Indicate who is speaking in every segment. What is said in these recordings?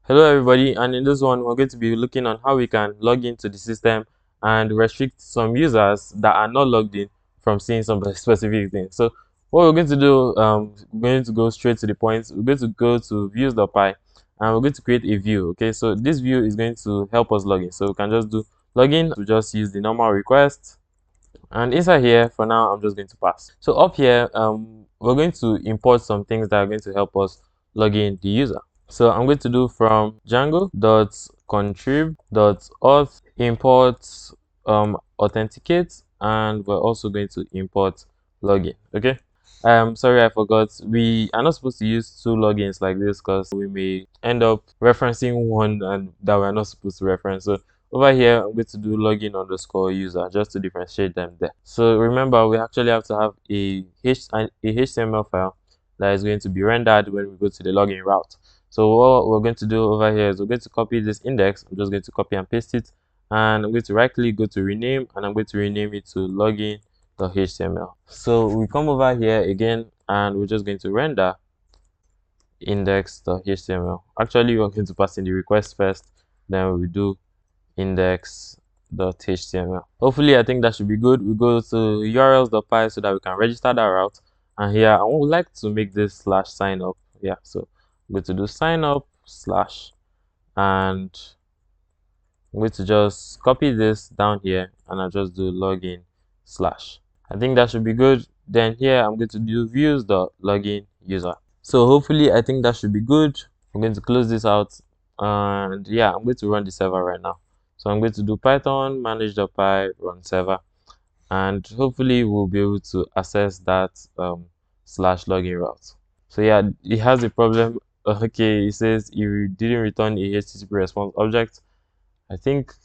Speaker 1: Hello everybody, and in this one we're going to be looking on how we can log into the system and restrict some users that are not logged in from seeing some specific things. So what we're going to do, we're going to go straight to the point. We're going to go to views.py and we're going to create a view. Okay, so this view is going to help us log in. So we can just do login. We just use the normal request, and inside here for now I'm just going to pass. So up here, we're going to import some things that are going to help us log in the user. So I'm going to do from django.contrib.auth import authenticate, and we're also going to import login. Okay, sorry, I forgot, we are not supposed to use two logins like this because we may end up referencing one and that we're not supposed to reference. So over here I'm going to do login underscore user just to differentiate them there. So remember, we actually have to have a HTML file that is going to be rendered when we go to the login route. So what we're going to do over here is we're going to copy this index. I'm just going to copy and paste it, and I'm going to right click, go to rename, and I'm going to rename it to login.html. So we come over here again and we're just going to render index.html. Actually, we're going to pass in the request first, then we do index.html. Hopefully, I think that should be good. We go to urls.py so that we can register that route. And here I would like to make this slash sign up. Yeah, so I'm going to do sign up slash, and I'm going to just copy this down here and I'll just do login slash. I think that should be good. Then here I'm going to do views.login user. So hopefully I think that should be good. I'm going to close this out, and yeah, I'm going to run the server right now. So I'm going to do python manage.py run server, and hopefully we'll be able to access that slash login route. So yeah, it has a problem. Okay, it says you didn't return a HTTP response object. I think,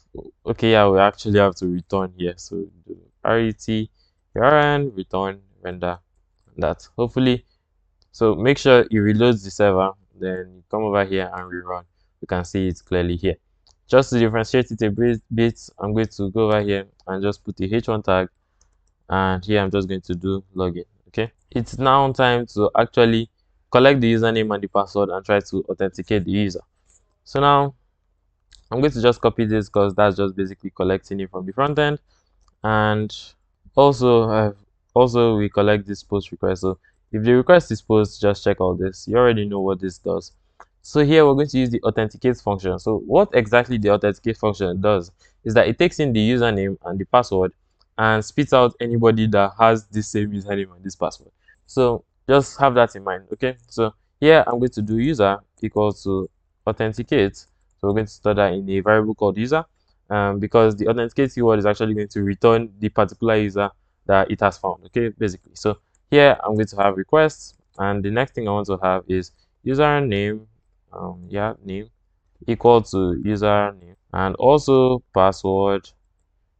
Speaker 1: okay, yeah, we actually have to return here. So do ret rn return render that. Hopefully, so make sure it reloads the server, then you come over here and rerun. You can see it clearly here. Just to differentiate it a bit, I'm going to go over here and just put the h1 tag, and here I'm just going to do login. Okay, it's now time to actually collect the username and the password and try to authenticate the user. So now I'm going to just copy this because that's just basically collecting it from the front end, and also we collect this post request. So if the request is post, just check all this. You already know what this does. So here we're going to use the authenticate function. So what exactly the authenticate function does is that it takes in the username and the password and spits out anybody that has the same username and this password. So just have that in mind. Okay, so here I'm going to do user equals to authenticate. So we're going to store that in a variable called user, because the authenticate keyword is actually going to return the particular user that it has found. Okay, basically. So here I'm going to have requests, and the next thing I want to have is username, name equal to username, and also password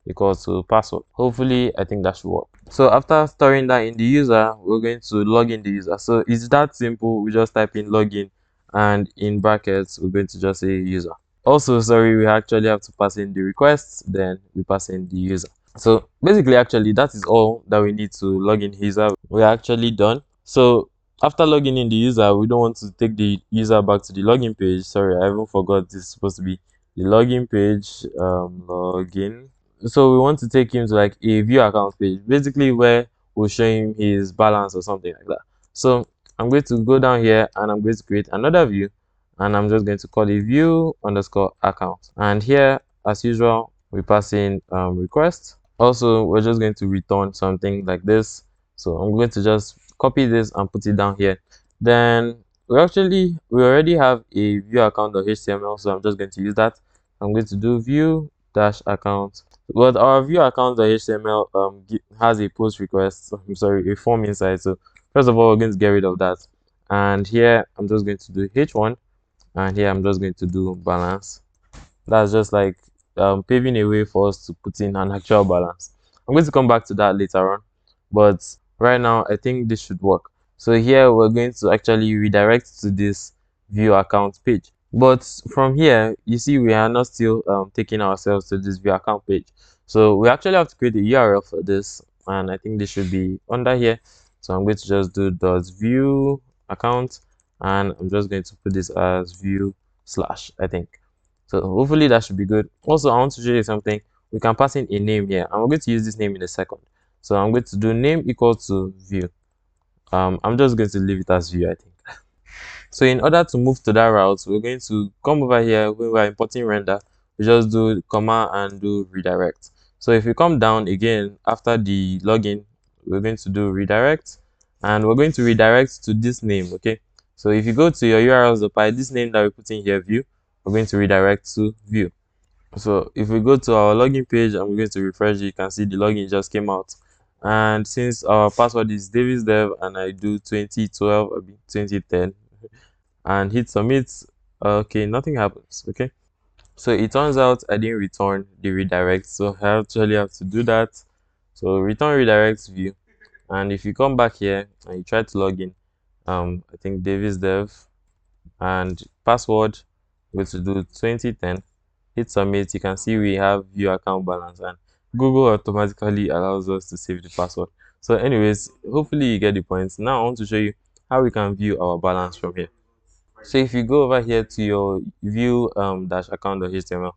Speaker 1: equal to password. Hopefully I think that should work. So after storing that in the user, we're going to log in the user. So it's that simple. We just type in login, and in brackets we're going to just say user. Also, sorry, we actually have to pass in the requests, then we pass in the user. So basically, actually, that is all that we need to log in user. We're actually done. So after logging in the user, we don't want to take the user back to the login page. Sorry, I even forgot this is supposed to be the login page. Login. So we want to take him to like a view account page, basically where we'll show him his balance or something like that. So I'm going to go down here and I'm going to create another view, and I'm just going to call it view underscore account. And here, as usual, we pass in request. Also, we're just going to return something like this. So I'm going to just copy this and put it down here. Then we already have a view account.html, so I'm just going to use that. I'm going to do view dash account. But our view account.html has a post request. I'm sorry, a form inside. So first of all, we're going to get rid of that. And here I'm just going to do h1, and here I'm just going to do balance. That's just like paving a way for us to put in an actual balance. I'm going to come back to that later on, but right now I think this should work. So here we're going to actually redirect to this view account page, but from here you see we are not still taking ourselves to this view account page. So we actually have to create a URL for this, and I think this should be under here. So I'm going to just do .view account, and I'm just going to put this as view slash, I think. So hopefully that should be good. Also, I want to show you something. We can pass in a name here, and we're going to use this name in a second. So I'm going to do name equal to view. I'm just going to leave it as view, I think. So in order to move to that route, we're going to come over here when we're importing render. We just do comma and do redirect. So if you come down again after the login, we're going to do redirect, and we're going to redirect to this name. Okay, so if you go to your urls.py, this name that we put in here, view, we're going to redirect to view. So if we go to our login page and we're going to refresh it, you can see the login just came out. And since our password is davisdev and I do 2012 or 2010 and hit submit, okay, nothing happens. Okay, so it turns out I didn't return the redirect, so I actually have to do that. So return redirect view, and if you come back here and you try to log in, I think davisdev and password, go to do 2010, hit submit, you can see we have view account balance, and Google automatically allows us to save the password. So anyways, hopefully you get the point. Now I want to show you how we can view our balance from here. So if you go over here to your view dash account.html,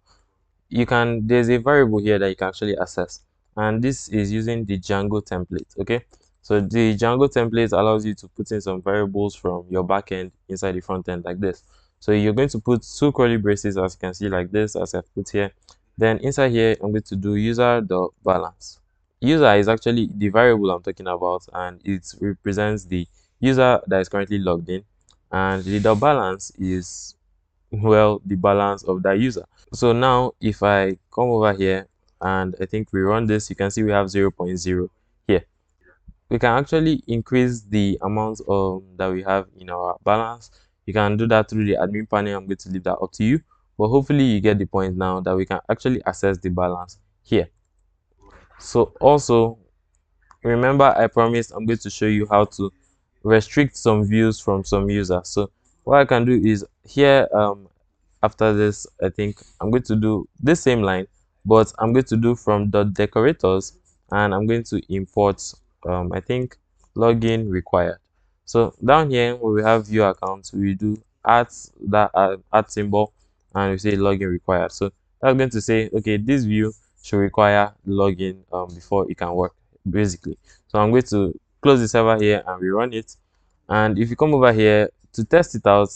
Speaker 1: you can, there's a variable here that you can actually access, and this is using the Django template. Okay, so the Django template allows you to put in some variables from your backend inside the front end like this. So you're going to put two curly braces, as you can see, like this, as I've put here. Then inside here I'm going to do user.balance. User is actually the variable I'm talking about, and it represents the user that is currently logged in, and the dot balance is, well, the balance of that user. So now if I come over here and I think we run this, you can see we have 0.0 here. We can actually increase the amount that we have in our balance. You can do that through the admin panel. I'm going to leave that up to you, but hopefully you get the point now that we can actually access the balance here. So also remember, I promised I'm going to show you how to restrict some views from some users. So what I can do is here, after this, I think I'm going to do this same line, but I'm going to do from the decorators, and I'm going to import I think login required. So down here where we have view accounts, we do add that add symbol, and we say login required. So that's going to say, okay, this view should require login before it can work, basically. So I'm going to close the server here and rerun it. And if you come over here to test it out,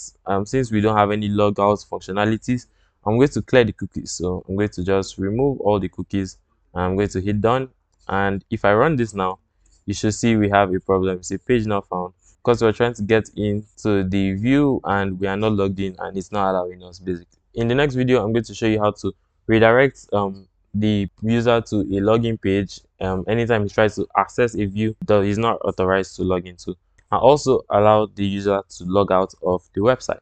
Speaker 1: since we don't have any logout functionalities, I'm going to clear the cookies. So I'm going to just remove all the cookies, and I'm going to hit done. And if I run this now, you should see we have a problem. It's a page not found, because we're trying to get into the view and we are not logged in, and it's not allowing us, basically. In the next video, I'm going to show you how to redirect the user to a login page anytime he tries to access a view that he's not authorized to log into, and also allow the user to log out of the website.